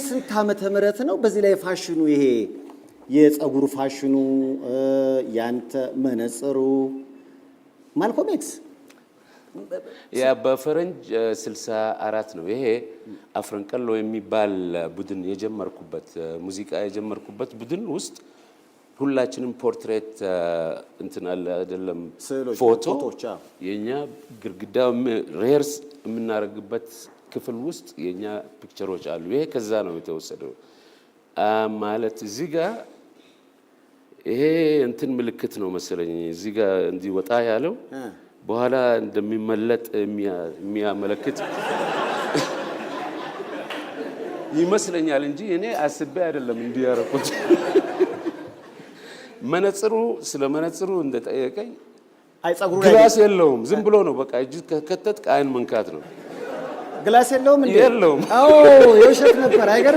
ስንት ዓመተ ምህረት ነው? በዚህ ላይ ፋሽኑ ይሄ የፀጉር ፋሽኑ ያንተ መነጽሩ ማልኮም ኤክስ ያ በፈረንጅ 64 ነው። ይሄ አፍረንቀሎ የሚባል ቡድን የጀመርኩበት ሙዚቃ የጀመርኩበት ቡድን ውስጥ ሁላችንም ፖርትሬት እንትን አለ አይደለም ፎቶ የኛ ግርግዳ ሬርስ የምናረግበት ክፍል ውስጥ የኛ ፒክቸሮች አሉ። ይሄ ከዛ ነው የተወሰደው ማለት እዚህ ጋር ይሄ እንትን ምልክት ነው መሰለኝ እዚህ ጋር እንዲወጣ ያለው በኋላ እንደሚመለጥ የሚያመለክት ይመስለኛል እንጂ እኔ አስቤ አይደለም እንዲያረኩት። መነጽሩ ስለ መነጽሩ እንደጠየቀኝ ግላስ የለውም ዝም ብሎ ነው በቃ እጅ ከተት አይን መንካት ነው። ግላስ የለውም እንዴ? የለውም። አዎ የውሸት ነበር አይገርም።